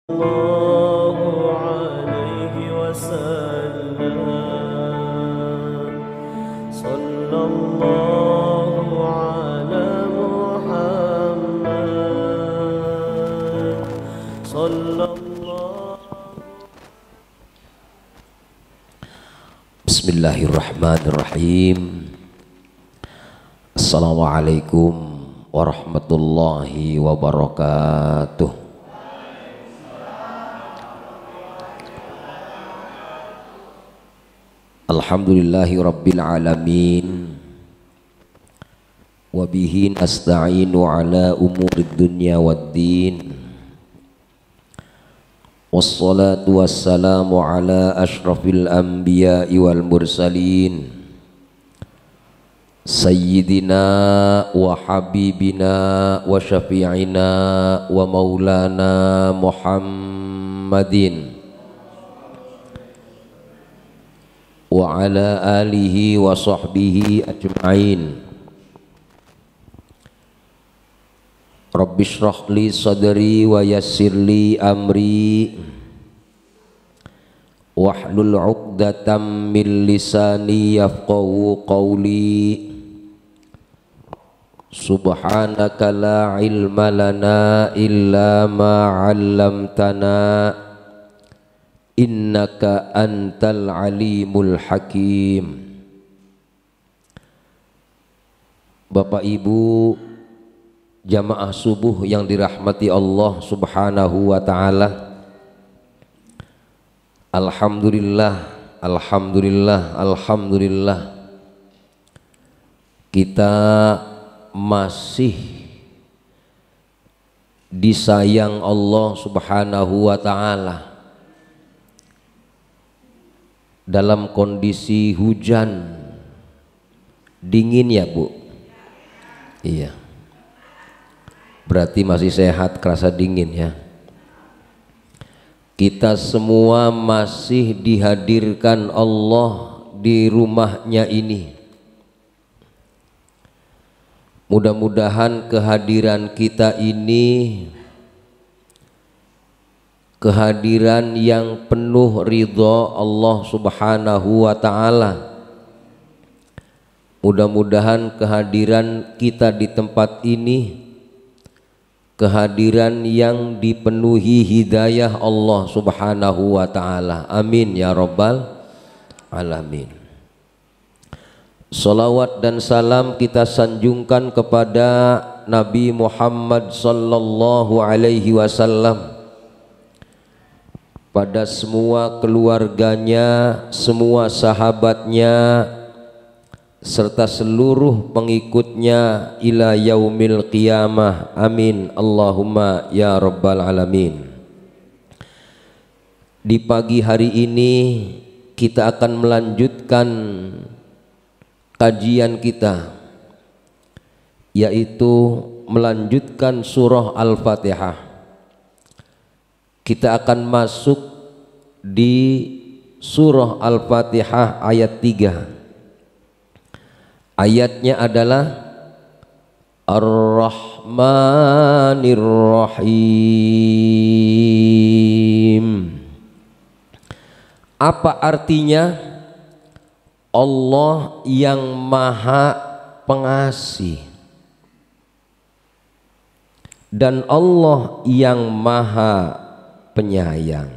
الله عليه وسلم صلى الله على محمد صلى الله. Bismillahirrahmanirrahim. Assalamualaikum warahmatullahi wabarakatuh. Alhamdulillahi rabbil alamin. Wabihi nasta'inu ala umurid dunya waddin. Wassalatu wassalamu ala ashrafil anbiya'i wal mursalin Sayyidina wa habibina wa syafi'ina wa maulana Muhammadin wa ala alihi wa sahbihi ajma'in. Rabbi shrah li sadri wa yassir li amri wahlul 'uqdatam min lisani yafqahu qawli. Subhanaka la ilma lana illa ma 'allamtana innaka antal alimul hakim. Bapak Ibu jamaah subuh yang dirahmati Allah subhanahu wa ta'ala, alhamdulillah, alhamdulillah, alhamdulillah, kita masih disayang Allah subhanahu wa ta'ala dalam kondisi hujan dingin ya Bu? Iya, berarti masih sehat, kerasa dingin ya. Kita semua masih dihadirkan Allah di rumahnya ini. Mudah-mudahan kehadiran kita ini kehadiran yang penuh ridha Allah subhanahu wa ta'ala. Mudah-mudahan kehadiran kita di tempat ini kehadiran yang dipenuhi hidayah Allah subhanahu wa ta'ala. Amin ya rabbal alamin. Salawat dan salam kita sanjungkan kepada Nabi Muhammad sallallahu alaihi wasallam, pada semua keluarganya, semua sahabatnya, serta seluruh pengikutnya ila yaumil qiyamah. Amin Allahumma ya rabbal alamin. Di pagi hari ini kita akan melanjutkan kajian kita, yaitu melanjutkan surah Al-Fatihah. Kita akan masuk di surah Al-Fatihah ayat 3. Ayatnya adalah Ar-Rahmanir Rahim. Apa artinya? Allah yang Maha Pengasih dan Allah yang Maha Penyayang.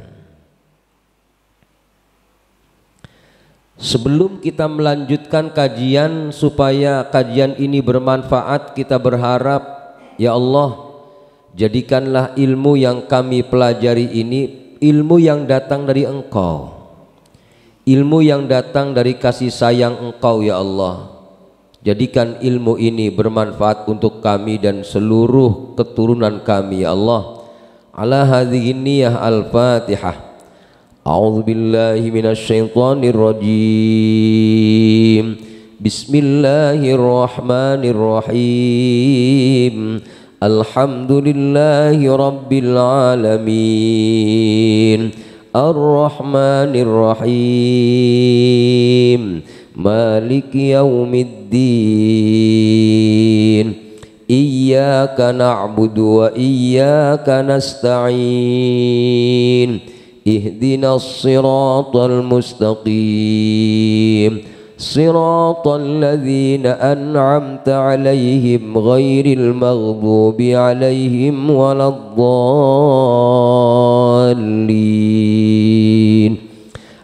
Sebelum kita melanjutkan kajian, supaya kajian ini bermanfaat, kita berharap ya Allah, jadikanlah ilmu yang kami pelajari ini ilmu yang datang dari Engkau, ilmu yang datang dari kasih sayang Engkau ya Allah. Jadikan ilmu ini bermanfaat untuk kami dan seluruh keturunan kami ya Allah. Ala hadhihi niyyah al-Fatihah. A'udzu billahi minasyaitonir rajim. Bismillahirrahmanirrahim. Alhamdulillahi rabbil alamin. Ar-Rahmanir Rahim. Maliki yaumiddin. Iyyaka na'budu wa iyyaka nasta'in. ihdinas siratal mustaqim siratal ladzina an'amta 'alaihim ghairil maghdubi 'alaihim waladdallin.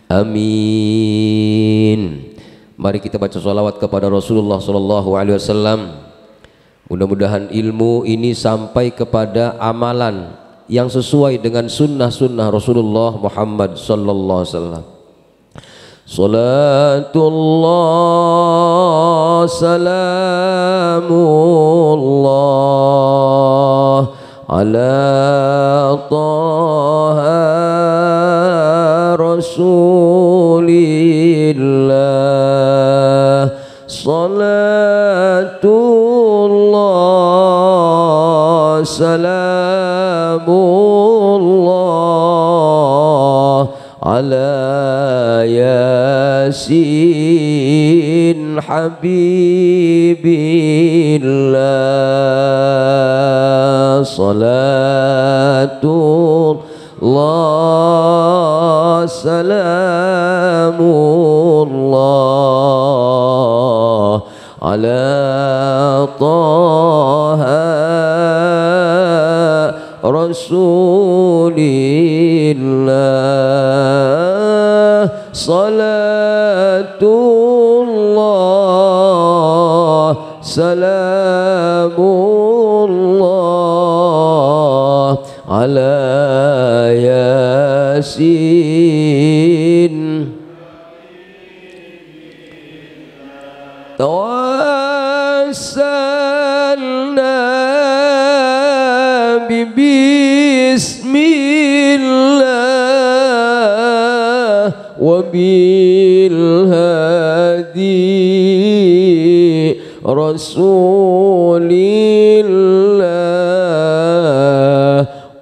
Amin. Mari kita baca sholawat kepada Rasulullah sallallahu alaihi wasallam. Mudah-mudahan ilmu ini sampai kepada amalan yang sesuai dengan sunnah-sunnah Rasulullah Muhammad sallallahu alaihi wasallam. Salatullah salamullah ala taha rasulillah. Salatullah salamullah ala yasin habibillah. Salatullah salamullah ala taha rasulillah. Salatullah salamullah ala yasin. Tawassalna bismillah wa bil hadi rasulillah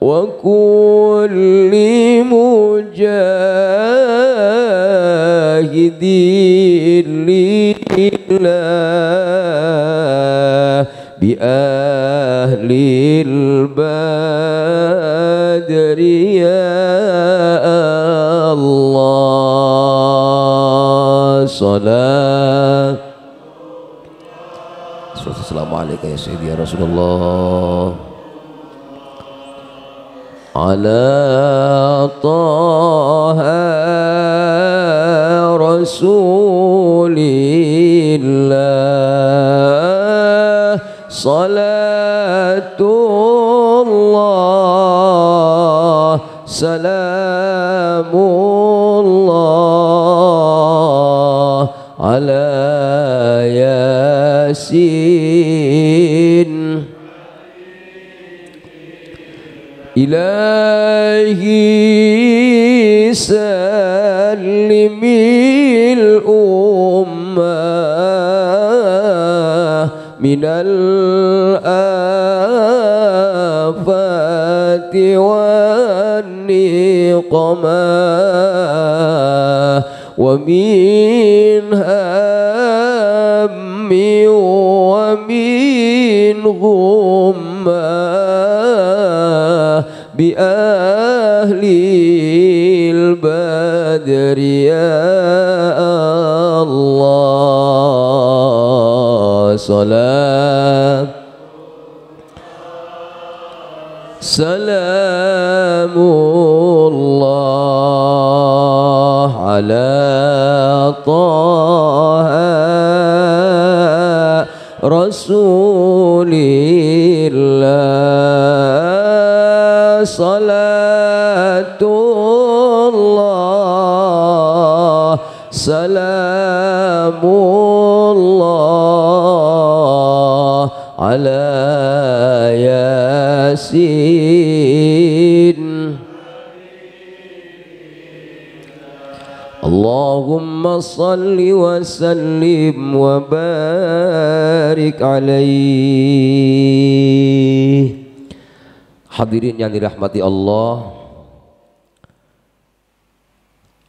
wa kulli mujahidin lillah bi ahlil badri ya Allah. Salat Assalamualaikum ya Sayyidi ya Rasulullah ala taha rasulillah. Salatullah salamullah ala yasin. Ilahi sallimil ummah minal afati wan niqamah wa min hammi wa min ghummah bi ahlil badri ya Allah. Salam salamullah ala taha rasulillah. Salatullah salamullah ala yasin. Allahumma salli wa sallim wa barik alaihi. Hadirin yang dirahmati Allah,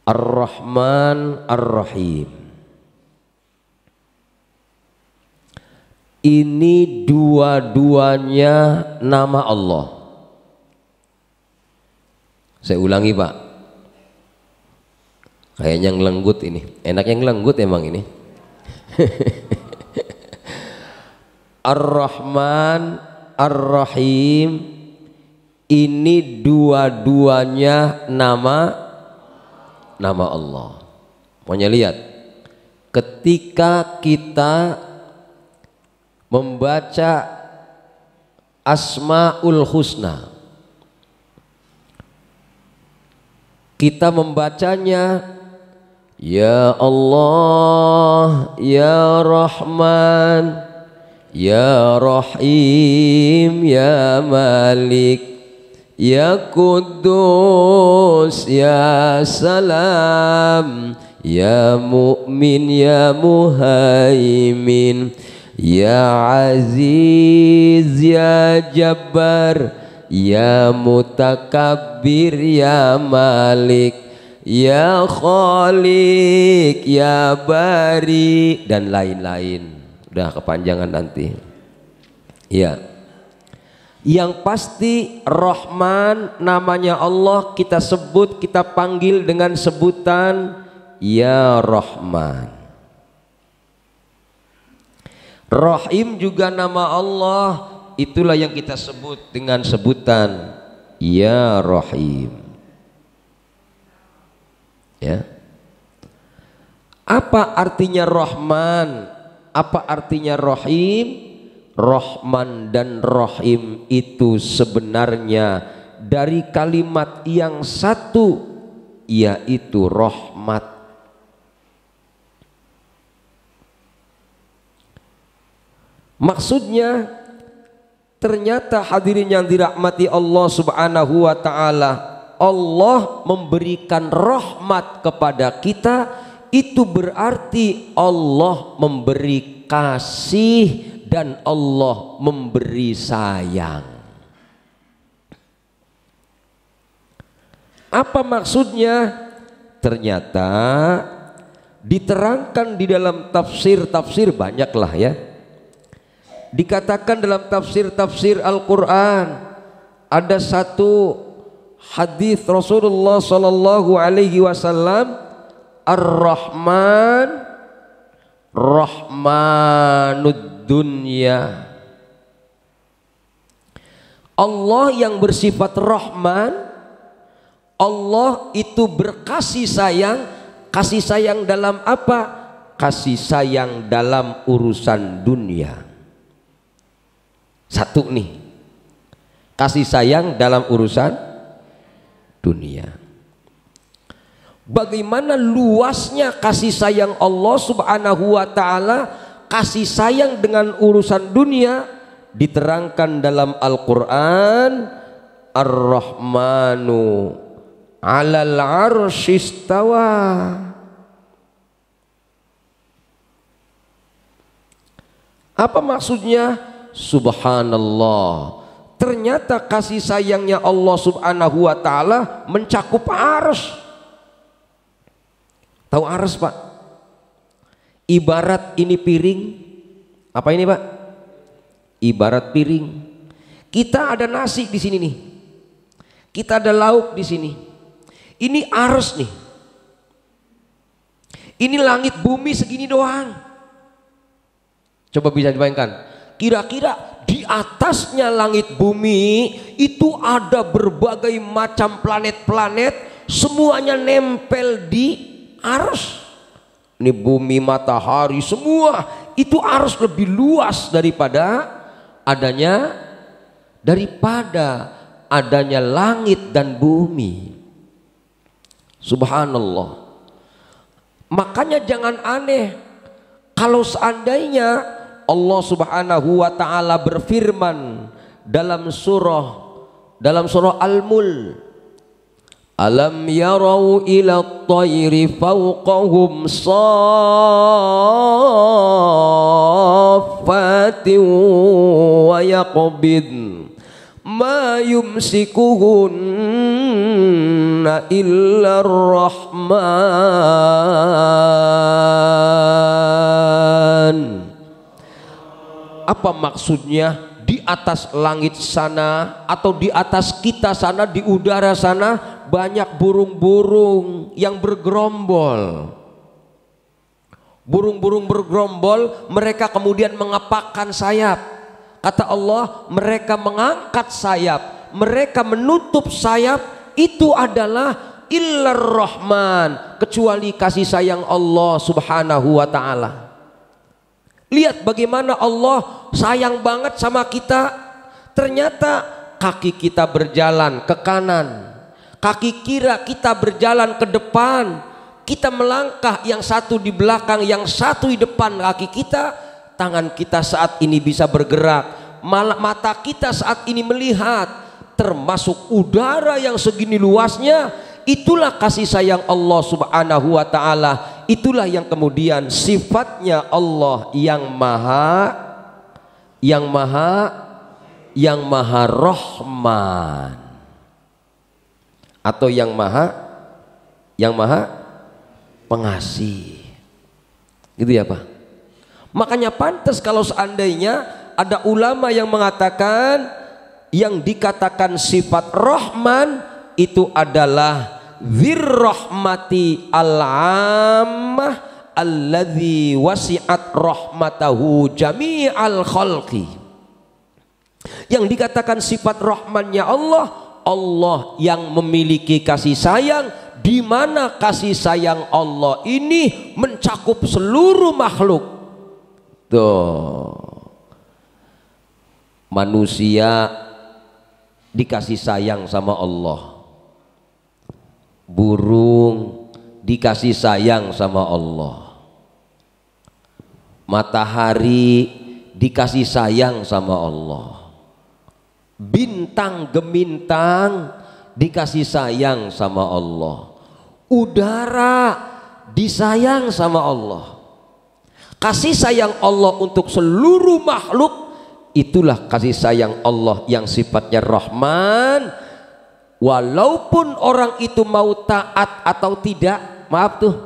Ar-Rahman Ar-Rahim. Ini dua-duanya nama Allah. Saya ulangi Pak. Kayaknya ngelenggut ini. Enaknya ngelenggut emang ini. Ar-Rahman, Ar-Rahim, ini dua-duanya nama Allah. Pokoknya lihat, ketika kita membaca Asmaul Husna, kita membacanya Ya Allah, Ya Rahman, Ya Rahim, Ya Malik, Ya Kudus, Ya Salam, Ya Mu'min, Ya Muhaimin, Ya Aziz, Ya Jabbar, Ya Mutakabbir, Ya Malik, Ya Khaliq, Ya Bari, dan lain-lain. Udah kepanjangan nanti. Ya. Yang pasti Rahman, namanya Allah, kita sebut, kita panggil dengan sebutan Ya Rahman. Rahim juga nama Allah, itulah yang kita sebut dengan sebutan Ya Rahim. Ya. Apa artinya Rahman? Apa artinya Rahim? Rahman dan Rahim itu sebenarnya dari kalimat yang satu, yaitu rahmat. Maksudnya ternyata hadirin yang dirahmati Allah Subhanahu wa ta'ala, Allah memberikan rahmat kepada kita, itu berarti Allah memberi kasih dan Allah memberi sayang. Apa maksudnya? Ternyata diterangkan di dalam tafsir-tafsir, banyaklah ya. Dikatakan dalam tafsir-tafsir Al-Quran, ada satu hadis Rasulullah sallallahu alaihi wasallam, Ar-Rahman Rahmanud dunya. Allah yang bersifat Rahman, Allah itu berkasih sayang. Kasih sayang dalam apa? Kasih sayang dalam urusan dunia. Satu nih, kasih sayang dalam urusan dunia. Bagaimana luasnya kasih sayang Allah Subhanahu wa ta'ala, kasih sayang dengan urusan dunia, diterangkan dalam Al-Quran, Ar-Rahmanu 'alal 'arsy istawa. Apa maksudnya? Subhanallah, ternyata kasih sayangnya Allah Subhanahu wa ta'ala mencakup arsy. Tahu arsy, Pak? Ibarat ini piring. Apa ini, Pak? Ibarat piring. Kita ada nasi di sini nih. Kita ada lauk di sini. Ini arsy nih. Ini langit bumi segini doang. Coba bisa dibayangkan. Kira-kira di atasnya langit bumi itu ada berbagai macam planet-planet, semuanya nempel di arsy. Ini bumi, matahari, semua itu arsy lebih luas daripada adanya langit dan bumi. Subhanallah. Makanya jangan aneh kalau seandainya Allah Subhanahu wa ta'ala berfirman dalam surah Al-Mulk, alam yarau ila at-tayri fawqahum saffatin wa yaqbid ma yumsikuhunna illa ar-Rahman. Apa maksudnya? Di atas langit sana atau di atas kita sana, di udara sana, banyak burung-burung yang bergerombol. Burung-burung bergerombol, mereka kemudian mengepakkan sayap. Kata Allah, mereka mengangkat sayap, mereka menutup sayap, itu adalah illar rahman, kecuali kasih sayang Allah subhanahu wa ta'ala. Lihat bagaimana Allah sayang banget sama kita. Ternyata kaki kita berjalan ke kanan, kaki kiri kita berjalan ke depan, kita melangkah, yang satu di belakang, yang satu di depan kaki kita. Tangan kita saat ini bisa bergerak, mata kita saat ini melihat, termasuk udara yang segini luasnya. Itulah kasih sayang Allah subhanahu wa ta'ala. Itulah yang kemudian sifatnya Allah yang maha Rahman, atau yang maha pengasih, gitu ya Pak. Makanya pantas kalau seandainya ada ulama yang mengatakan yang dikatakan sifat Rahman itu adalah dzirrahmati al-ammah alladzi wasi'at rahmatahu jami'al khalqi. Yang dikatakan sifat Rahmannya Allah, Allah yang memiliki kasih sayang, di mana kasih sayang Allah ini mencakup seluruh makhluk. Tuh, manusia dikasih sayang sama Allah, burung dikasih sayang sama Allah, matahari dikasih sayang sama Allah, bintang gemintang dikasih sayang sama Allah, udara disayang sama Allah. Kasih sayang Allah untuk seluruh makhluk, itulah kasih sayang Allah yang sifatnya Rahman. Walaupun orang itu mau taat atau tidak, maaf tuh,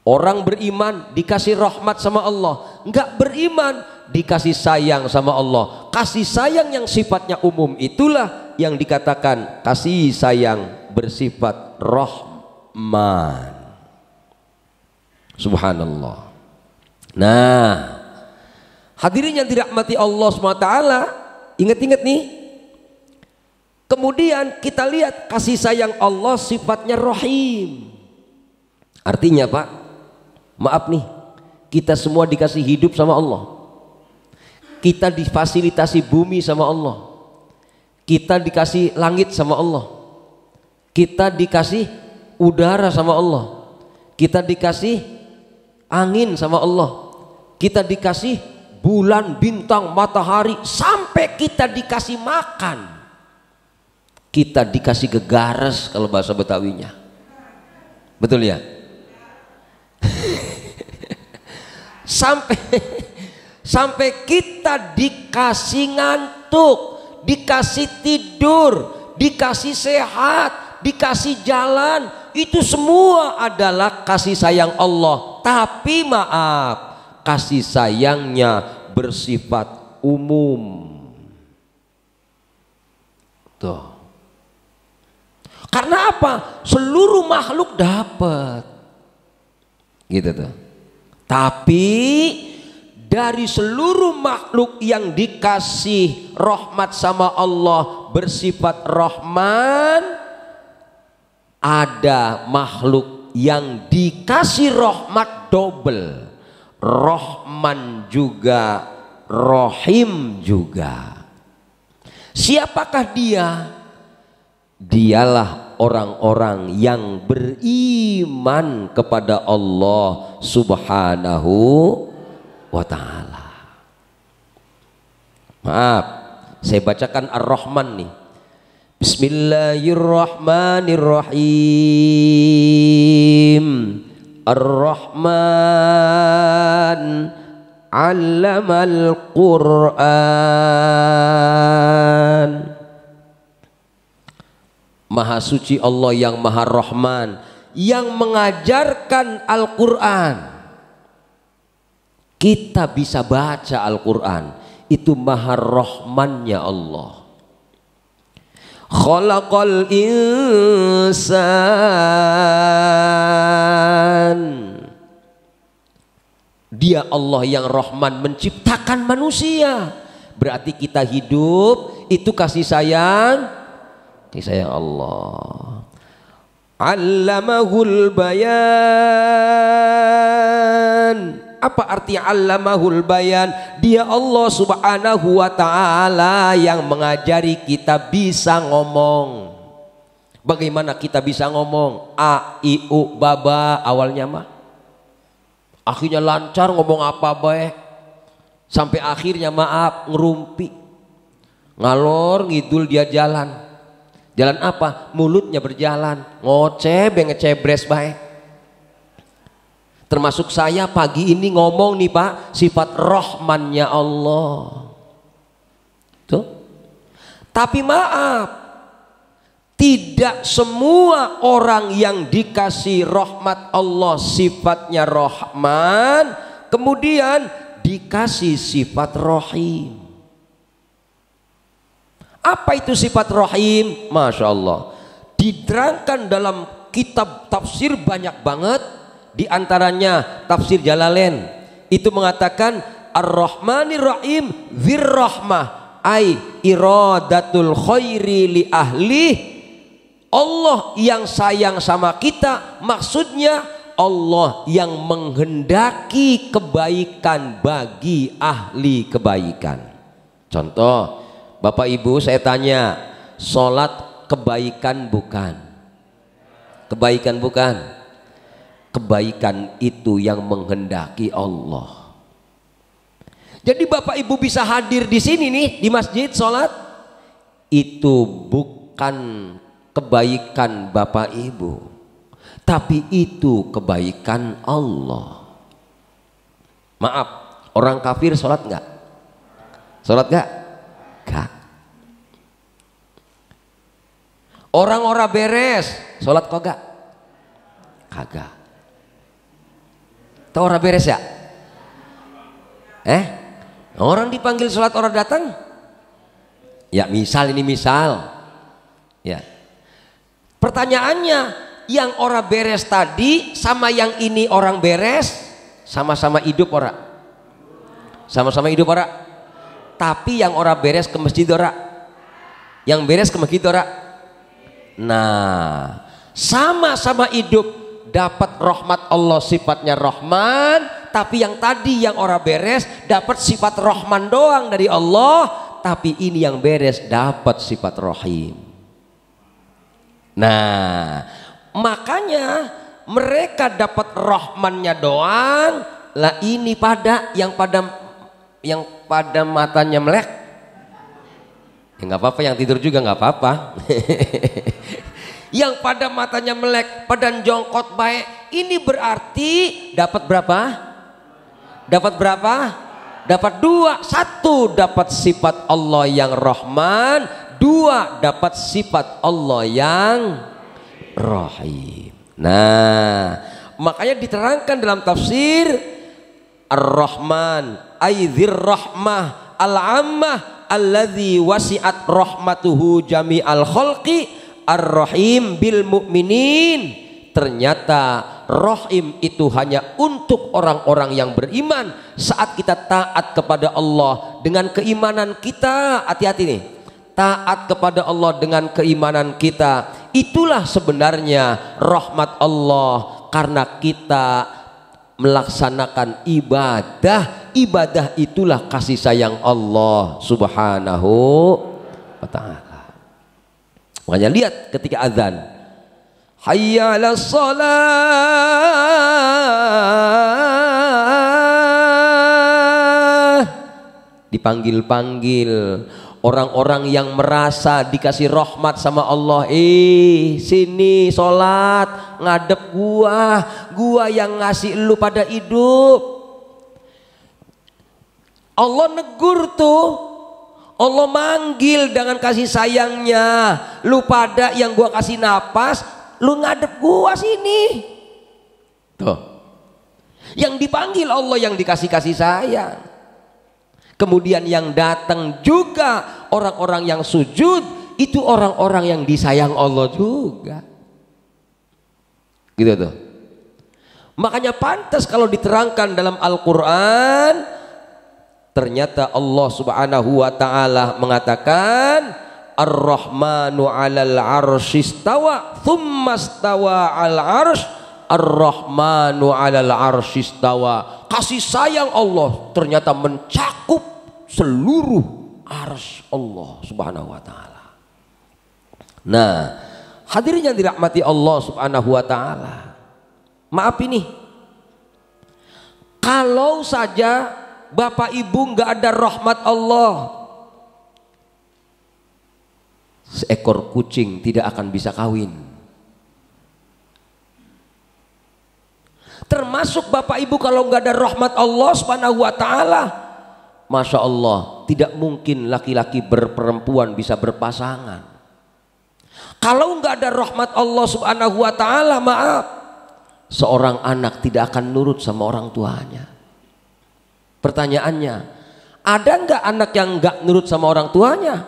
orang beriman dikasih rahmat sama Allah, enggak beriman dikasih sayang sama Allah. Kasih sayang yang sifatnya umum itulah yang dikatakan kasih sayang bersifat Rahman. Subhanallah. Nah, hadirin yang dirahmati Allah SWT, ingat-ingat nih. Kemudian kita lihat kasih sayang Allah sifatnya Rahim. Artinya Pak, maaf nih, kita semua dikasih hidup sama Allah, kita difasilitasi bumi sama Allah, kita dikasih langit sama Allah, kita dikasih udara sama Allah, kita dikasih angin sama Allah, kita dikasih bulan, bintang, matahari, sampai kita dikasih makan, kita dikasih gegares kalau bahasa Betawinya, betul ya? sampai kita dikasih ngantuk, dikasih tidur, dikasih sehat, dikasih jalan, itu semua adalah kasih sayang Allah. Tapi maaf, kasih sayangnya bersifat umum. Tuh. Karena apa? Seluruh makhluk dapat. Gitu tuh. Tapi dari seluruh makhluk yang dikasih rahmat sama Allah bersifat Rahman, ada makhluk yang dikasih rahmat double, Rahman juga, Rahim juga. Siapakah dia? Dialah orang-orang yang beriman kepada Allah Subhanahu wa ta'ala. Maaf, saya bacakan Ar-Rahman nih. Bismillahirrahmanirrahim. Ar-Rahman 'allamal Qur'an. Maha suci Allah yang Maha Rahman, yang mengajarkan Al-Quran. Kita bisa baca Al-Quran, itu Maha Rahmannya Allah. Khalaqal insan. Dia Allah yang Rahman menciptakan manusia. Berarti kita hidup itu kasih sayang Allah. Allamahul bayan. Apa arti allamahul bayan? Dia Allah subhanahu wa ta'ala yang mengajari kita bisa ngomong. Bagaimana kita bisa ngomong? A, I, U, baba awalnya mah. Akhirnya lancar ngomong apa baik. Sampai akhirnya maaf ngerumpi. Ngalor ngidul dia jalan. Jalan apa? Mulutnya berjalan. Ngoceh ngecebres baik. Termasuk saya pagi ini ngomong nih Pak, sifat Rahmannya Allah. Tuh. Tapi maaf, tidak semua orang yang dikasih rahmat Allah sifatnya Rahman, kemudian dikasih sifat Rahim. Apa itu sifat Rahim? Masya Allah. Diterangkan dalam kitab tafsir banyak banget. Di antaranya tafsir Jalalain itu mengatakan Ar-Rahmanir Rahim dzir-rahmah ai iradatul khairi li ahli. Allah yang sayang sama kita, maksudnya Allah yang menghendaki kebaikan bagi ahli kebaikan. Contoh, Bapak Ibu saya tanya, sholat kebaikan bukan? Kebaikan bukan? Kebaikan itu yang menghendaki Allah. Jadi Bapak Ibu bisa hadir di sini nih di masjid sholat, itu bukan kebaikan Bapak Ibu, tapi itu kebaikan Allah. Maaf, orang kafir sholat nggak? Sholat nggak? Nggak. Orang-orang beres sholat kok nggak? Kagak. Tahu orang beres ya? Orang dipanggil sholat orang datang? Ya misal ini misal. Ya. Pertanyaannya, yang orang beres tadi sama yang ini orang beres sama-sama hidup orang? Sama-sama hidup orang? Tapi yang orang beres ke masjid orang? Yang beres ke masjid orang? Nah, sama-sama hidup. Dapat rahmat Allah sifatnya Rahman, tapi yang tadi yang orang beres dapat sifat Rahman doang dari Allah, tapi ini yang beres dapat sifat Rahim. Nah, makanya mereka dapat Rahmannya doang, lah ini pada yang pada matanya melek. Ya nggak apa-apa, yang tidur juga nggak apa-apa. Yang pada matanya melek, padan jongkot baik, ini berarti dapat berapa? Dapat berapa? Dapat dua. Satu, dapat sifat Allah yang Rahman. Dua, dapat sifat Allah yang Rahim. Nah, makanya diterangkan dalam tafsir Ar-Rahman aidzir rahmah al-ammah alladzi wasi'at rahmatuhu jami'al khalqi. Ar-Rahim bil mu'minin. Ternyata Rahim itu hanya untuk orang-orang yang beriman. Saat kita taat kepada Allah dengan keimanan kita, hati-hati nih, taat kepada Allah dengan keimanan kita, itulah sebenarnya rahmat Allah. Karena kita melaksanakan ibadah, ibadah itulah kasih sayang Allah subhanahu wa ta'ala. Makanya lihat ketika azan, hayya 'alas shalah, dipanggil-panggil orang-orang yang merasa dikasih rahmat sama Allah. Sini sholat ngadep gua yang ngasih lu pada hidup. Allah negur tuh, Allah manggil dengan kasih sayangnya, lu pada yang gua kasih napas, lu ngadep gua sini. Tuh, yang dipanggil Allah yang dikasih kasih sayang. Kemudian yang datang juga orang-orang yang sujud, itu orang-orang yang disayang Allah juga. Gitu tuh. Makanya pantas kalau diterangkan dalam Al-Quran, ternyata Allah Subhanahu wa ta'ala mengatakan Ar-Rahmanu 'alal 'arsy istawa tsumma istawa 'alal 'arsy. Ar-Rahmanu 'alal 'arsy istawa. Kasih sayang Allah ternyata mencakup seluruh arsy Allah Subhanahu wa ta'ala. Nah, hadirin yang dirahmati Allah Subhanahu wa ta'ala, maaf ini, kalau saja Bapak Ibu nggak ada rahmat Allah, seekor kucing tidak akan bisa kawin. Termasuk Bapak Ibu kalau nggak ada rahmat Allah Subhanahu wa ta'ala, Masya Allah, tidak mungkin laki-laki berperempuan bisa berpasangan. Kalau nggak ada rahmat Allah Subhanahu wa ta'ala, maaf, seorang anak tidak akan nurut sama orang tuanya. Pertanyaannya, ada nggak anak yang nggak nurut sama orang tuanya?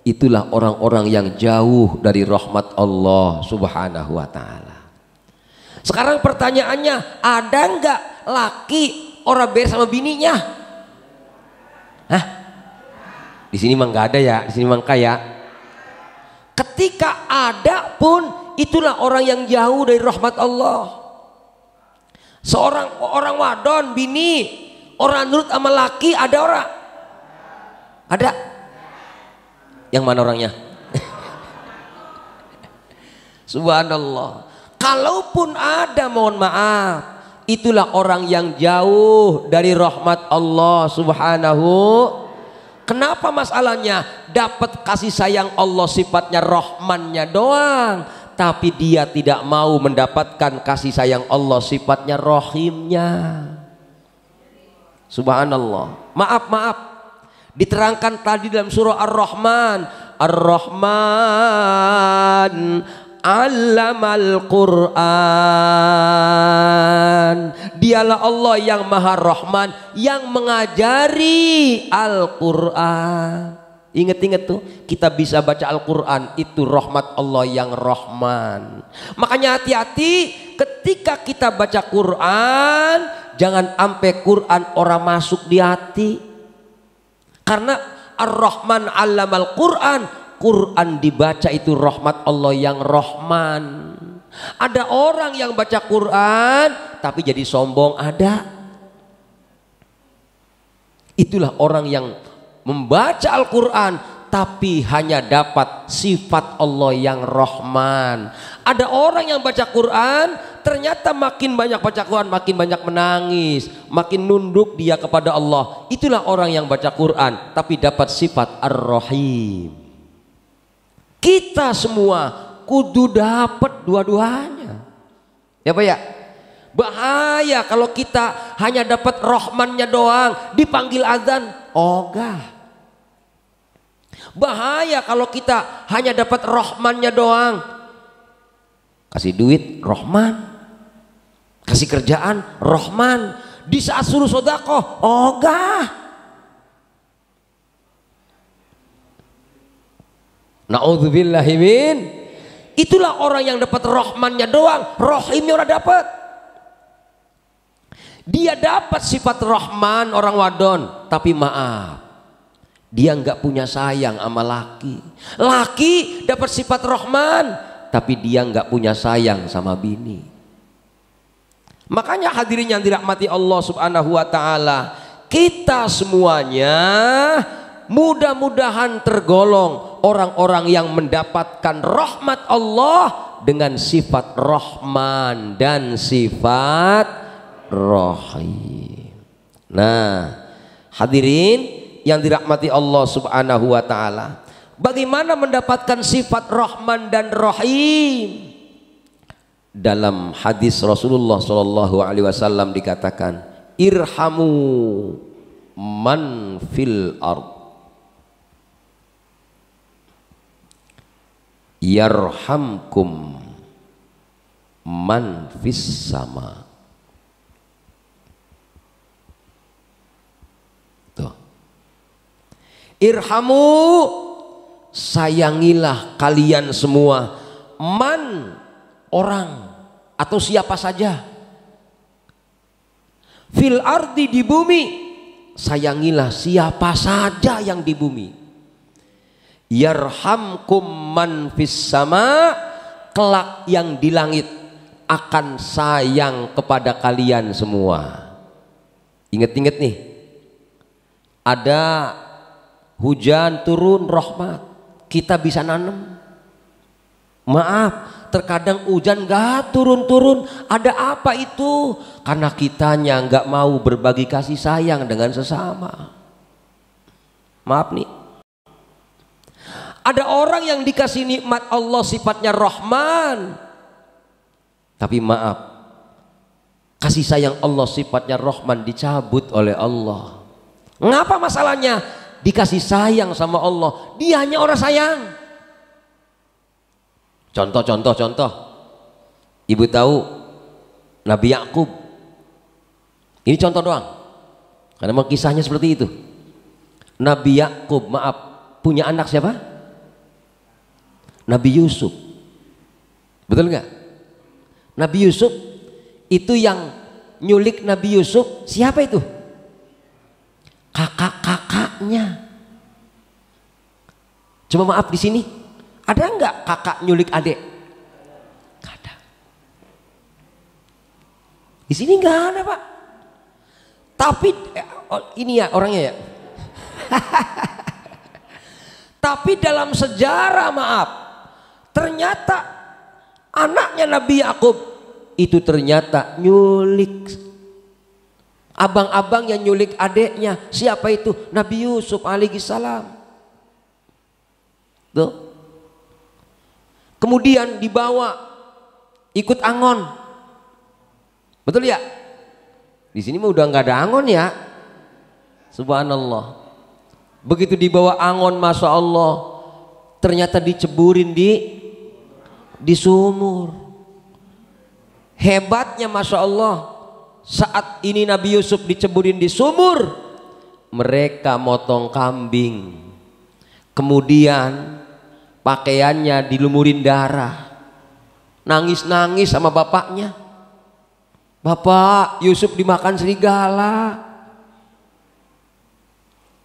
Itulah orang-orang yang jauh dari rahmat Allah Subhanahu wa ta'ala. Sekarang pertanyaannya, ada nggak laki orang beres sama bininya? Hah? Di sini mah nggak ada ya, di sini mah kaya. Ketika ada pun, itulah orang yang jauh dari rahmat Allah. Seorang orang wadon bini orang nurut sama laki, ada orang? Ada? Yang mana orangnya? Subhanallah. Kalaupun ada, mohon maaf, itulah orang yang jauh dari rahmat Allah Subhanahu. Kenapa masalahnya? Dapat kasih sayang Allah sifatnya rahmannya doang, tapi dia tidak mau mendapatkan kasih sayang Allah sifatnya rahimnya. Subhanallah. Maaf, diterangkan tadi dalam surah Ar-Rahman. Ar-Rahman 'allamal Qur'an. Dialah Allah yang Maha Rahman, yang mengajari Al-Qur'an. Ingat-ingat tuh, kita bisa baca Al-Quran, itu rahmat Allah yang Rahman. Makanya hati-hati ketika kita baca Quran, jangan sampai Quran orang masuk di hati. Karena Ar-Rahman 'allamal Qur'an, Quran dibaca itu rahmat Allah yang Rahman. Ada orang yang baca Quran tapi jadi sombong, ada. Itulah orang yang membaca Al-Quran tapi hanya dapat sifat Allah yang Rahman. Ada orang yang baca Quran ternyata makin banyak baca Quran makin banyak menangis, makin nunduk dia kepada Allah. Itulah orang yang baca Quran tapi dapat sifat Ar-Rahim. Kita semua kudu dapat dua-duanya. Ya Pak ya? Bahaya kalau kita hanya dapat Rahmannya doang, dipanggil azan ogah. Bahaya kalau kita hanya dapat Rahmannya doang, kasih duit Rahman, kasih kerjaan Rahman, di saat suruh sedekah ogah. Na'udzubillahi min. Itulah orang yang dapat Rahmannya doang, Rahimnya udah dapat. Dia dapat sifat Rahman orang wadon, tapi maaf, dia nggak punya sayang sama laki. Laki dapat sifat Rahman, tapi dia nggak punya sayang sama bini. Makanya hadirin yang dirahmati Allah Subhanahu wa ta'ala, kita semuanya mudah-mudahan tergolong orang-orang yang mendapatkan rahmat Allah dengan sifat Rahman dan sifat Rahim. Nah, hadirin yang dirahmati Allah Subhanahu wa ta'ala, bagaimana mendapatkan sifat Rahman dan Rahim? Dalam hadis Rasulullah SAW dikatakan, irhamu man fil ard yarhamkum man fis sama. Tuh. Irhamu, sayangilah kalian semua man, orang atau siapa saja, fil ardi, di bumi, sayangilah siapa saja yang di bumi, yarhamkum man fis sama, kelak yang di langit akan sayang kepada kalian semua. Ingat-ingat nih, ada hujan turun rahmat, kita bisa nanam. Maaf, terkadang hujan gak turun-turun. Ada apa itu? Karena kitanya gak mau berbagi kasih sayang dengan sesama. Maaf nih, ada orang yang dikasih nikmat Allah sifatnya Rahman, tapi maaf, kasih sayang Allah sifatnya Rahman dicabut oleh Allah. Ngapa masalahnya? Dikasih sayang sama Allah, dia hanya orang sayang. Contoh. Ibu tahu Nabi Yakub? Ini contoh doang, karena memang kisahnya seperti itu. Nabi Yakub, maaf, punya anak siapa? Nabi Yusuf. Betul nggak? Nabi Yusuf itu yang nyulik Nabi Yusuf siapa itu? Kakak-kakaknya. Cuma maaf, di sini ada nggak kakak nyulik adik? Nggak ada. Di sini nggak ada, Pak. Tapi ini ya orangnya ya. Tapi dalam sejarah, maaf, ternyata anaknya Nabi Yakub itu ternyata nyulik abang-abang yang nyulik adiknya. Siapa itu? Nabi Yusuf alaihissalam. Tuh. Kemudian dibawa ikut angon. Betul ya? Di sini mah udah nggak ada angon ya. Subhanallah. Begitu dibawa angon, masya Allah, ternyata diceburin di sumur. Hebatnya masya Allah, saat ini Nabi Yusuf diceburin di sumur, mereka motong kambing, kemudian pakaiannya dilumurin darah, nangis-nangis sama bapaknya. Bapak, Yusuf dimakan serigala.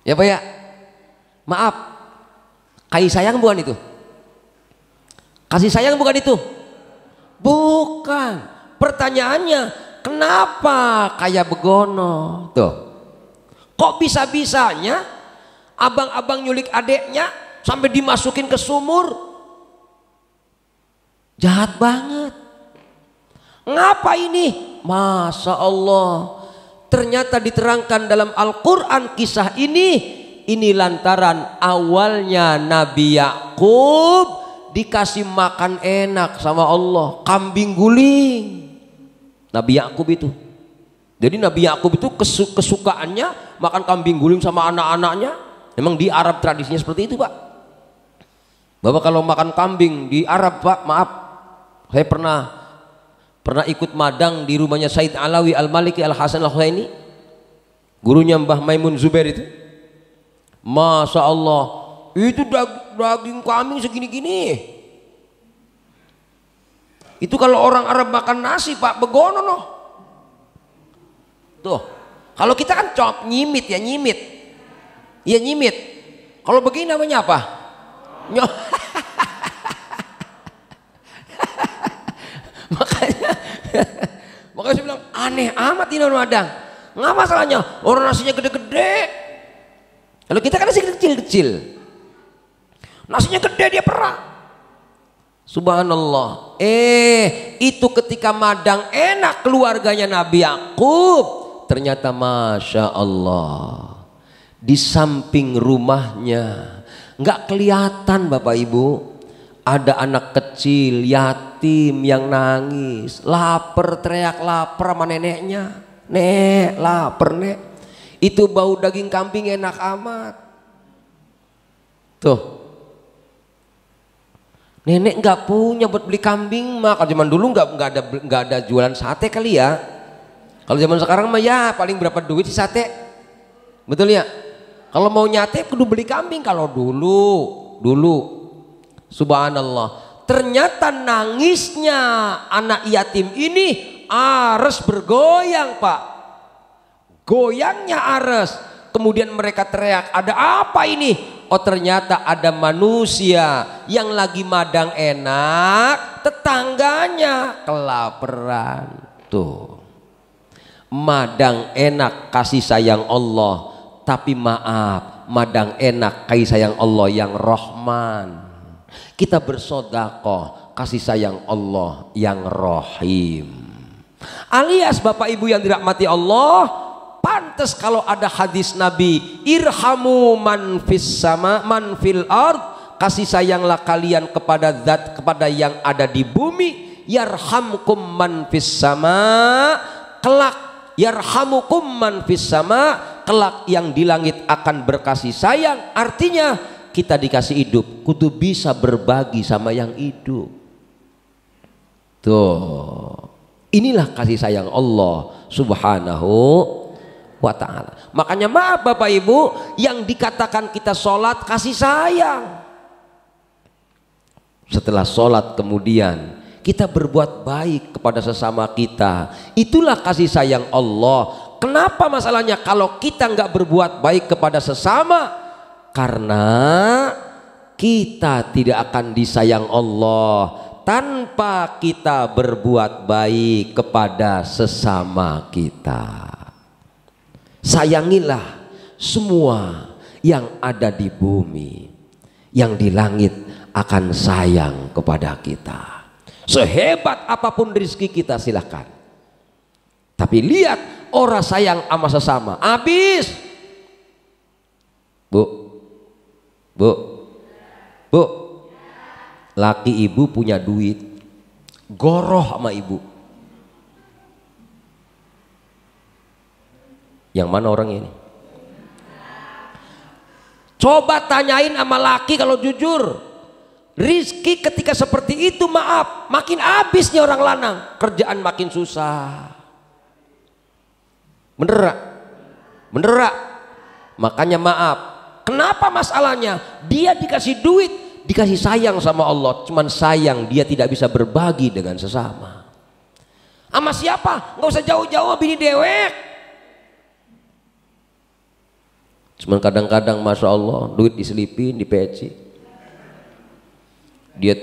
Ya Pak ya, maaf, kasih sayang bukan itu? Kasih sayang bukan itu? Bukan. Pertanyaannya, kenapa kayak begono? Tuh, kok bisa-bisanya abang-abang nyulik adeknya sampai dimasukin ke sumur? Jahat banget. Ngapa ini? Masya Allah, ternyata diterangkan dalam Al-Quran kisah ini lantaran awalnya Nabi Yakub dikasih makan enak sama Allah, kambing guling. Nabi Yakub itu, jadi Nabi Yakub itu kesukaannya makan kambing guling sama anak-anaknya. Memang di Arab tradisinya seperti itu, Pak. Bapak kalau makan kambing di Arab, Pak, maaf, saya pernah ikut madang di rumahnya Said Alawi Al-Maliki Al-Hasan Al-Husaini, gurunya Mbah Maimun Zubair itu. Masya Allah, itu daging kambing segini-gini. Itu kalau orang Arab makan nasi, Pak, begono noh. Tuh, kalau kita kan cop nyimit ya, nyimit. Iya nyimit. Kalau begini namanya apa? Makanya saya bilang aneh amat ini orang Padang. Nggak masalahnya, orang nasinya gede-gede. Kalau kita kan nasi kecil-kecil, nasinya gede dia perah. Subhanallah. Itu ketika madang enak keluarganya Nabi Yakub, ternyata masya Allah di samping rumahnya nggak kelihatan, Bapak Ibu, ada anak kecil yatim yang nangis, lapar, teriak lapar sama neneknya. Nek, lapar nek. Itu bau daging kambing enak amat. Tuh, nenek nggak punya buat beli kambing mah. Kalau zaman dulu nggak ada jualan sate kali ya. Kalau zaman sekarang mah ya paling berapa duit sih sate, betul ya? Kalau mau nyate kudu beli kambing kalau dulu. dulu subhanallah, ternyata nangisnya anak yatim ini ares bergoyang Pak, goyangnya ares. Kemudian mereka teriak, ada apa ini? Oh ternyata ada manusia yang lagi madang enak, tetangganya kelaparan. Tuh, madang enak kasih sayang Allah, tapi maaf, madang enak kasih sayang Allah yang Rahman. Kita bersedekah kasih sayang Allah yang Rahim. Alias Bapak Ibu yang dirahmati Allah, pantas kalau ada hadis Nabi, irhamu man fis sama man fil ard, kasih sayanglah kalian kepada zat, kepada yang ada di bumi, yarhamkum man fis sama, kelak yarhamukum man fis sama, kelak yang di langit akan berkasih sayang. Artinya kita dikasih hidup, kudu bisa berbagi sama yang hidup. Tuh, inilah kasih sayang Allah subhanahu wa ta'ala. Makanya maaf Bapak Ibu, yang dikatakan kita sholat kasih sayang. Setelah sholat kemudian kita berbuat baik kepada sesama kita, itulah kasih sayang Allah. Kenapa masalahnya kalau kita nggak berbuat baik kepada sesama? Karena kita tidak akan disayang Allah tanpa kita berbuat baik kepada sesama kita. Sayangilah semua yang ada di bumi, yang di langit akan sayang kepada kita. Sehebat apapun rezeki kita silahkan, tapi lihat orang sayang sama sesama, habis. Bu, laki ibu punya duit, goroh sama ibu. Yang mana orang ini? Coba tanyain sama laki kalau jujur, rizki ketika seperti itu maaf, makin habisnya orang lanang, kerjaan makin susah. Bener gak? Makanya maaf. Kenapa masalahnya? Dia dikasih duit, dikasih sayang sama Allah, cuman sayang dia tidak bisa berbagi dengan sesama. Sama siapa? Nggak usah jauh-jauh, bini dewek. Cuman kadang-kadang Masya Allah duit diselipin di peci. Dia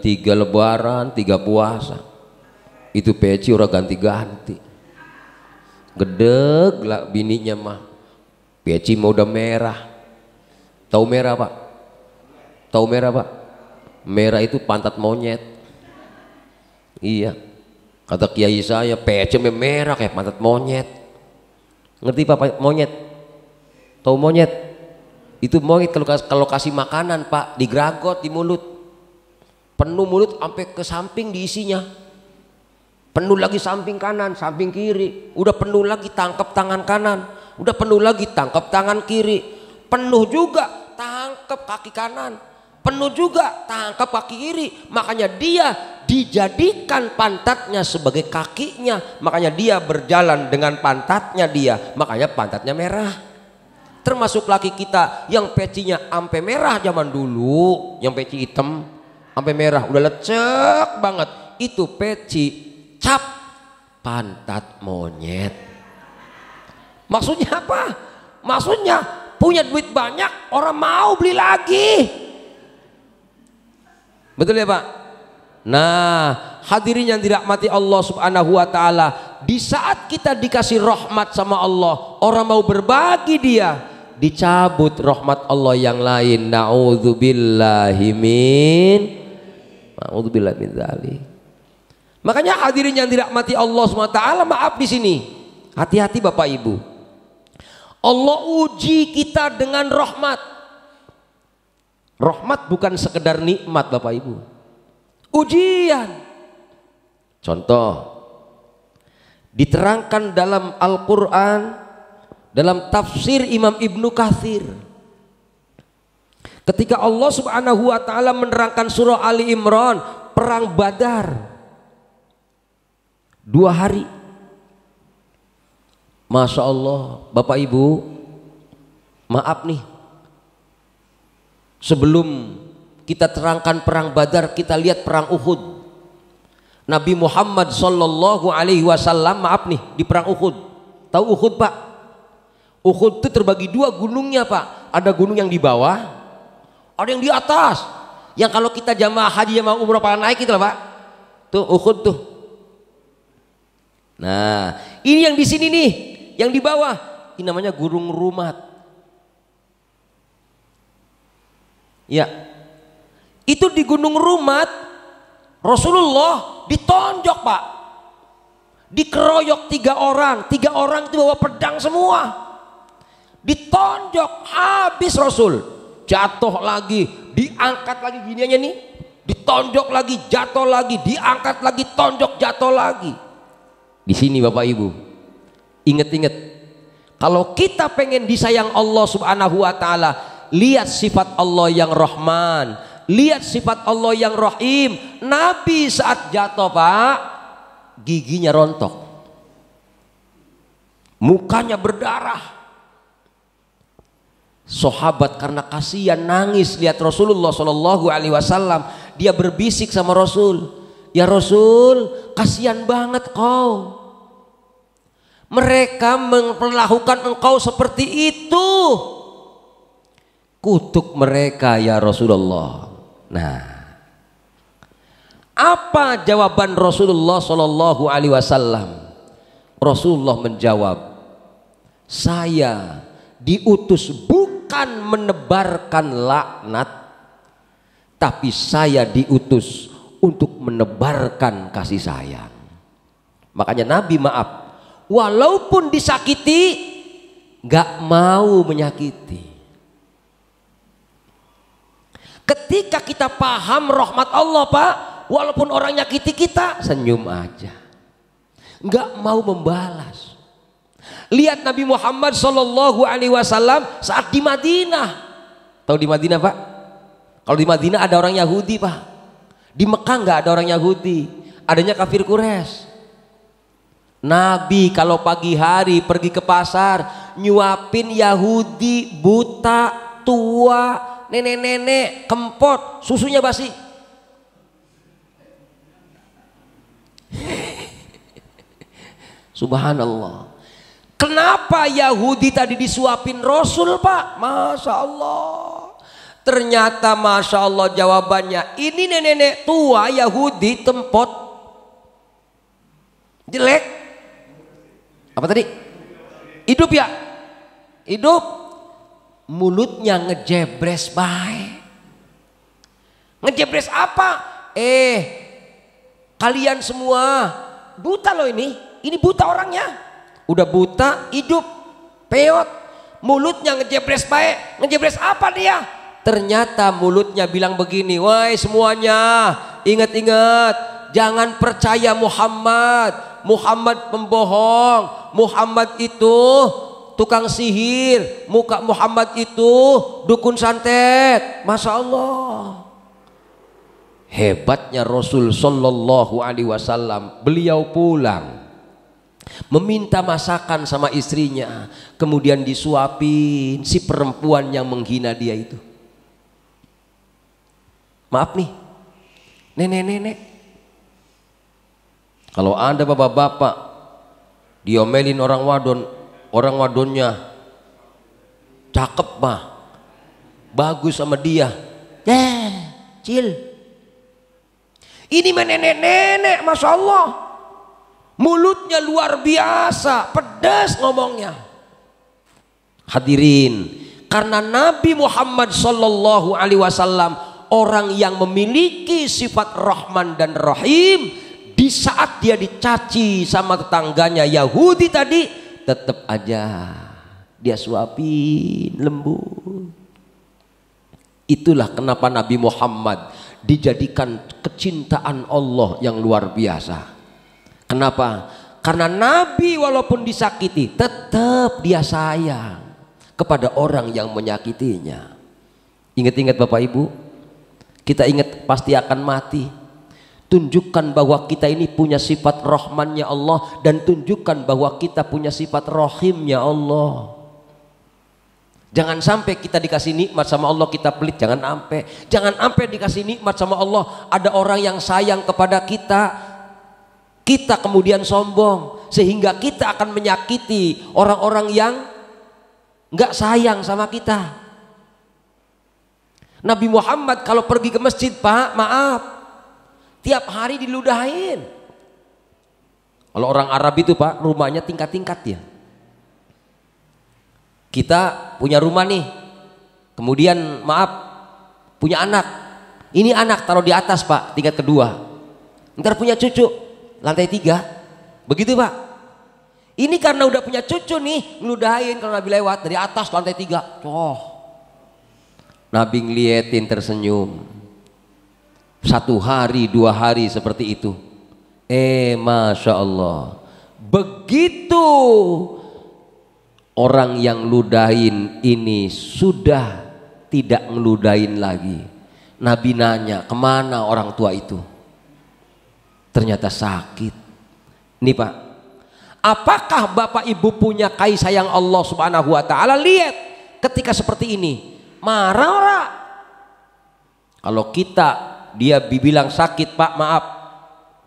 tiga lebaran, 3 puasa, itu peci orang ganti-ganti. Gedeg lah bininya mah, peci mau udah merah. Tahu merah Pak? Tahu merah Pak? Merah itu pantat monyet. Iya, kata kiai saya, peci merah kayak pantat monyet. Ngerti Pak monyet? Tahu monyet? Itu monyet kalau kasih makanan Pak, digragot di mulut, penuh mulut sampai ke samping diisinya, penuh lagi samping kanan, samping kiri, udah penuh lagi tangkap tangan kanan, udah penuh lagi tangkap tangan kiri, penuh juga tangkap kaki kanan, penuh juga tangkap kaki kiri. Makanya dia dijadikan pantatnya sebagai kakinya, makanya dia berjalan dengan pantatnya dia, makanya pantatnya merah. Termasuk laki kita yang pecinya ampe merah zaman dulu, yang peci hitam ampe merah udah lecek banget, itu peci cap pantat monyet. Maksudnya apa? Maksudnya punya duit banyak, orang mau beli lagi. Betul ya Pak? Nah, hadirin yang dirahmati Allah subhanahu wa ta'ala, di saat kita dikasih rahmat sama Allah, orang mau berbagi dia, dicabut rahmat Allah yang lain. Na'udzubillahi min dzalik. Makanya hadirin yang dirahmati Allah SWT, maaf di sini, hati-hati Bapak Ibu. Allah uji kita dengan rahmat. Rahmat bukan sekedar nikmat Bapak Ibu, ujian. Contoh diterangkan dalam Al-Quran, dalam tafsir Imam Ibnu Katsir, ketika Allah subhanahu wa ta'ala menerangkan surah Ali Imran, perang Badar 2 hari. Masya Allah Bapak Ibu, maaf nih, Sebelum kita terangkan perang Badar, kita lihat perang Uhud. Nabi Muhammad sallallahu alaihi wasallam, maaf nih, di perang Uhud. Tahu Uhud, Pak? Uhud itu terbagi dua gunungnya, Pak. Ada gunung yang di bawah, ada yang di atas. Yang kalau kita jamaah haji jamaah umroh pada naik itu lah, Pak. Tuh Uhud tuh. Nah, ini yang di sini nih, yang di bawah. Ini namanya Gunung Rumat. Ya. Itu di Gunung Rumat Rasulullah ditonjok, Pak. Dikeroyok 3 orang. 3 orang itu bawa pedang semua. Ditonjok habis Rasul. Jatuh lagi, diangkat lagi gini aja nih. Ditonjok lagi, jatuh lagi, diangkat lagi, tonjok, jatuh lagi. Di sini Bapak Ibu, ingat-ingat, kalau kita pengen disayang Allah Subhanahu wa taala, lihat sifat Allah yang Rahman, lihat sifat Allah yang Rahim. Nabi saat jatuh, Pak, giginya rontok, mukanya berdarah. Sahabat karena kasihan nangis lihat Rasulullah Shallallahu Alaihi Wasallam. Dia berbisik sama Rasul, ya Rasul, kasihan banget kau. Mereka memperlakukan engkau seperti itu. Kutuk mereka ya Rasulullah. Nah, apa jawaban Rasulullah Shallallahu Alaihi Wasallam? Rasulullah menjawab, saya diutus bukan menebarkan laknat, tapi saya diutus untuk menebarkan kasih sayang. Makanya Nabi maaf, walaupun disakiti gak mau menyakiti. Ketika kita paham rahmat Allah, Pak, walaupun orang nyakiti kita, senyum aja, gak mau membalas. Lihat Nabi Muhammad Sallallahu Alaihi Wasallam saat di Madinah. Tahu di Madinah, Pak? Kalau di Madinah ada orang Yahudi, Pak. Di Mekah nggak ada orang Yahudi, adanya kafir Quraisy. Nabi kalau pagi hari pergi ke pasar, nyuapin Yahudi buta, tua, nenek-nenek, kempot, susunya basi. Subhanallah. Kenapa Yahudi tadi disuapin Rasul, Pak? Masya Allah. Ternyata Masya Allah jawabannya, ini nenek-nenek tua Yahudi tempot jelek. Apa tadi? Hidup ya? Hidup. Mulutnya ngejebres baik. Ngejebres apa? Kalian semua buta loh ini. Ini buta orangnya. Udah buta, hidup, peot, mulutnya ngejebres baik. Ngejebres apa dia? Ternyata mulutnya bilang begini, wahai semuanya, ingat-ingat, jangan percaya Muhammad. Muhammad pembohong, Muhammad itu tukang sihir, Muhammad itu dukun santet. Masya Allah. Hebatnya Rasul Sallallahu Alaihi Wasallam, beliau pulang meminta masakan sama istrinya, kemudian disuapin si perempuan yang menghina dia itu. Maaf nih, nenek-nenek, kalau ada bapak-bapak diomelin orang wadonnya cakep mah, bagus sama dia, cil. Ini nenek-nenek, Masya Allah, mulutnya luar biasa, pedas ngomongnya. Hadirin, karena Nabi Muhammad Sallallahu Alaihi Wasallam orang yang memiliki sifat Rahman dan Rahim, di saat dia dicaci sama tetangganya Yahudi tadi, tetap aja dia suapin lembut. Itulah kenapa Nabi Muhammad dijadikan kecintaan Allah yang luar biasa. Kenapa? Karena Nabi walaupun disakiti tetap dia sayang kepada orang yang menyakitinya. Ingat-ingat Bapak Ibu, kita ingat pasti akan mati. Tunjukkan bahwa kita ini punya sifat Rahmannya Allah, dan tunjukkan bahwa kita punya sifat Rahimnya Allah. Jangan sampai kita dikasih nikmat sama Allah kita pelit, jangan sampai. Jangan sampai dikasih nikmat sama Allah ada orang yang sayang kepada kita, kita kemudian sombong sehingga kita akan menyakiti orang-orang yang nggak sayang sama kita. Nabi Muhammad kalau pergi ke masjid, Pak, maaf, tiap hari diludahin. Kalau orang Arab itu, Pak, rumahnya tingkat-tingkat ya. Kita punya rumah nih, kemudian maaf punya anak, ini anak taruh di atas, Pak, tingkat kedua, ntar punya cucu lantai 3, begitu, Pak. Ini karena udah punya cucu nih, ngeludahin kalau Nabi lewat dari atas ke lantai 3. Nabi ngeliatin tersenyum. 1 hari 2 hari seperti itu, Masya Allah, begitu orang yang ludahin ini sudah tidak ngeludahin lagi. Nabi nanya, kemana orang tua itu? Ternyata sakit. Nih, Pak, apakah Bapak Ibu punya kasih sayang Allah Subhanahu wa Ta'ala? Lihat ketika seperti ini, marah ora? Kalau kita, dia bilang sakit, Pak, maaf,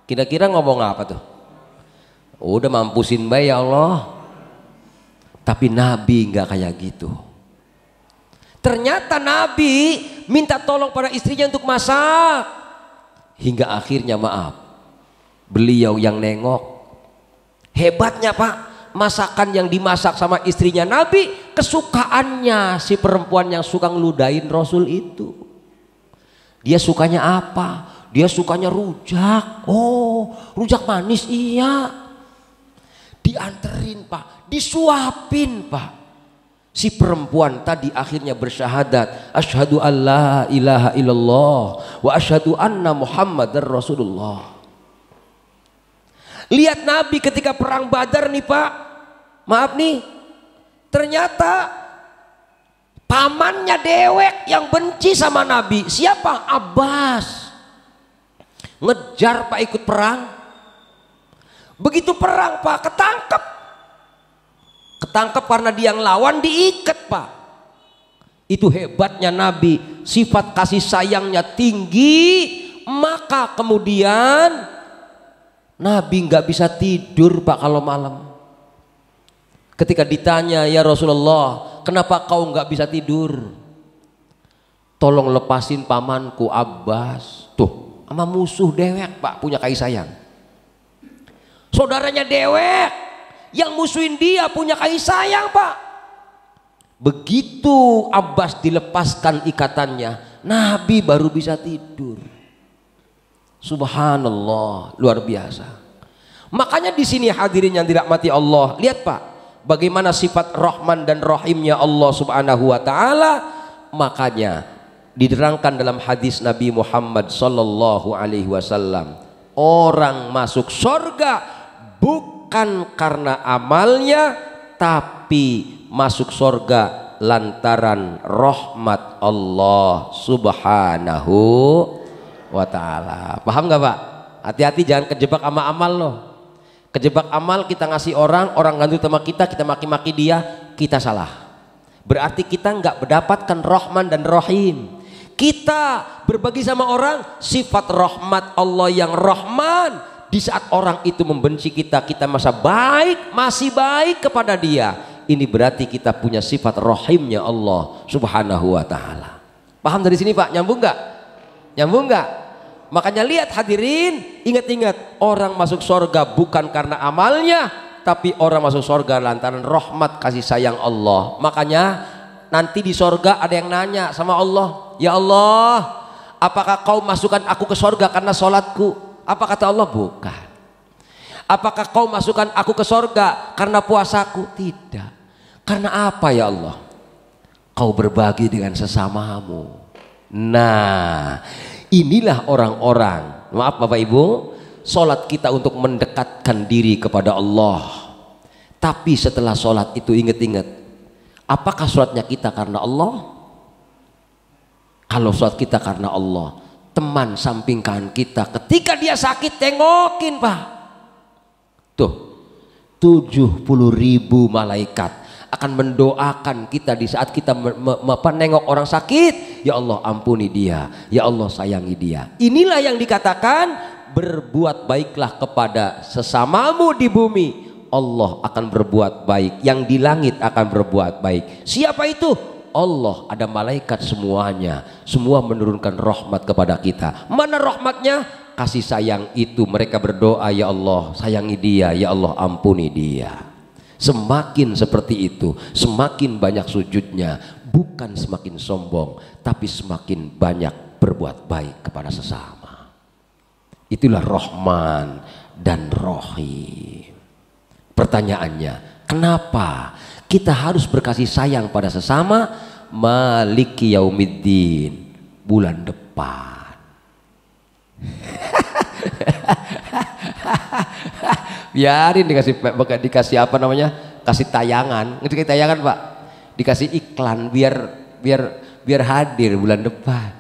kira-kira ngomong apa tuh? Udah mampusin bae ya Allah. Tapi Nabi nggak kayak gitu. Ternyata Nabi minta tolong pada istrinya untuk masak, hingga akhirnya maaf, beliau yang nengok. Hebatnya, Pak, masakan yang dimasak sama istrinya Nabi kesukaannya si perempuan yang suka ngeludahin Rasul itu. Dia sukanya apa? Dia sukanya rujak. Oh, rujak manis, iya. Dianterin, Pak, disuapin, Pak. Si perempuan tadi akhirnya bersyahadat, asyhadu alla ilaha illallah wa asyhadu anna muhammadar rasulullah. Lihat Nabi ketika perang Badar nih, Pak, maaf nih, ternyata pamannya dewek yang benci sama Nabi. Siapa? Abbas. Ngejar, Pak, ikut perang. Begitu perang, Pak, ketangkep karena dia yang lawan, diikat, Pak. Itu hebatnya Nabi, sifat kasih sayangnya tinggi. Maka kemudian Nabi nggak bisa tidur, Pak, kalau malam. Ketika ditanya, ya Rasulullah, kenapa kau nggak bisa tidur? Tolong lepasin pamanku Abbas. Tuh, sama musuh dewek, Pak, punya kasih sayang. Saudaranya dewek yang musuhin dia punya kasih sayang, Pak. Begitu Abbas dilepaskan ikatannya, Nabi baru bisa tidur. Subhanallah, luar biasa. Makanya di sini hadirin yang dirahmati Allah, lihat, Pak, bagaimana sifat Rahman dan Rahimnya Allah Subhanahu wa Ta'ala. Makanya diterangkan dalam hadis Nabi Muhammad sallallahu alaihi wasallam, orang masuk surga bukan karena amalnya, tapi masuk surga lantaran rahmat Allah Subhanahu wa Ta'ala. Paham gak, Pak? Hati-hati jangan kejebak sama amal loh. Kejebak amal, kita ngasih orang gantung sama kita maki-maki dia, kita salah. Berarti kita nggak mendapatkan Rahman dan Rahim. Kita berbagi sama orang sifat rahmat Allah yang Rahman. Di saat orang itu membenci kita, kita masih baik kepada dia. Ini berarti kita punya sifat rahimnya Allah Subhanahu wa Ta'ala. Paham dari sini, Pak? Nyambung nggak? Nyambung nggak? Makanya lihat hadirin, ingat-ingat, orang masuk surga bukan karena amalnya, tapi orang masuk surga lantaran rahmat kasih sayang Allah. Makanya nanti di surga ada yang nanya sama Allah, ya Allah, apakah kau masukkan aku ke surga karena sholatku? Apa kata Allah? Bukan. Apakah kau masukkan aku ke surga karena puasaku? Tidak. Karena apa ya Allah? Kau berbagi dengan sesamamu. Nah, inilah orang-orang, maaf Bapak Ibu, sholat kita untuk mendekatkan diri kepada Allah. Tapi setelah sholat itu ingat-ingat, apakah sholatnya kita karena Allah? Kalau sholat kita karena Allah, teman samping kanan kita ketika dia sakit tengokin, Pak. Tuh, 70.000 malaikat akan mendoakan kita di saat kita nengok orang sakit. Ya Allah ampuni dia, ya Allah sayangi dia. Inilah yang dikatakan berbuat baiklah kepada sesamamu di bumi, Allah akan berbuat baik, yang di langit akan berbuat baik. Siapa itu? Allah, ada malaikat semuanya, semua menurunkan rahmat kepada kita. Mana rahmatnya? Kasih sayang itu. Mereka berdoa, ya Allah sayangi dia, ya Allah ampuni dia. Semakin seperti itu, semakin banyak sujudnya, bukan semakin sombong, tapi semakin banyak berbuat baik kepada sesama. Itulah Rahman dan Rahim. Pertanyaannya, kenapa kita harus berkasih sayang pada sesama? Maliki Yaumiddin, bulan depan. Biarin dikasih apa namanya, kasih tayangan, ngerti tayangan Pak, dikasih iklan biar hadir bulan depan.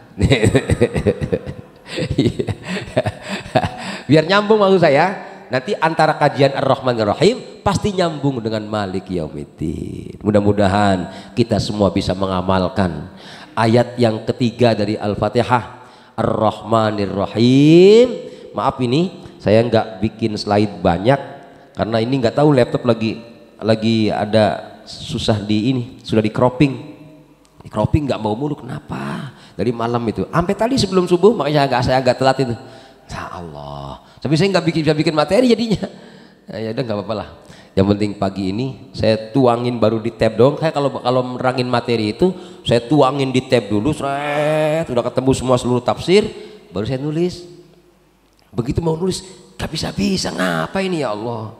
Biar nyambung maksud saya, nanti antara kajian Ar-Rahman Ar-Rahim pasti nyambung dengan Malik Yaumiddin. Mudah-mudahan kita semua bisa mengamalkan ayat yang ketiga dari Al-Fatihah, Ar-Rahmanir Rahim. Maaf ini saya nggak bikin slide banyak karena ini nggak tahu laptop lagi ada susah di ini, sudah di cropping nggak mau mulu. Kenapa dari malam itu sampai tadi sebelum subuh, makanya saya agak telat itu. Ya Allah, tapi saya nggak bisa bikin materi jadinya. Ya udah nggak apa-apa lah, yang penting pagi ini saya tuangin baru di tab dong. Kayak kalau merangin materi itu saya tuangin di tab dulu, seret, udah ketemu semua seluruh tafsir baru saya nulis. Begitu mau nulis gak bisa ngapa ini ya Allah.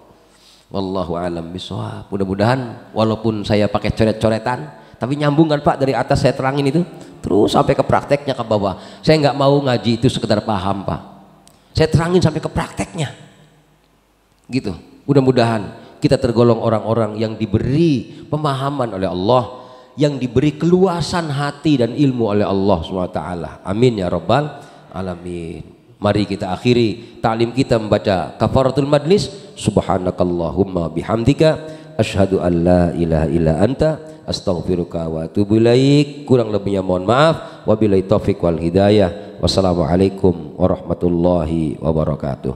Wallahu alam bishawab. Mudah-mudahan walaupun saya pakai coret-coretan tapi nyambung kan Pak, dari atas saya terangin itu terus sampai ke prakteknya ke bawah. Saya nggak mau ngaji itu sekedar paham Pak, saya terangin sampai ke prakteknya gitu. Mudah-mudahan kita tergolong orang-orang yang diberi pemahaman oleh Allah, yang diberi keluasan hati dan ilmu oleh Allah SWT. Amin ya rabbal alamin. Mari kita akhiri ta'lim kita membaca kafaratul majlis. Subhanakallahumma bihamdika asyhadu an la ilaha illa anta astaghfiruka wa atubu ilaik. Kurang lebihnya mohon maaf. Wabillahi taufik wal hidayah. Wassalamualaikum warahmatullahi wabarakatuh.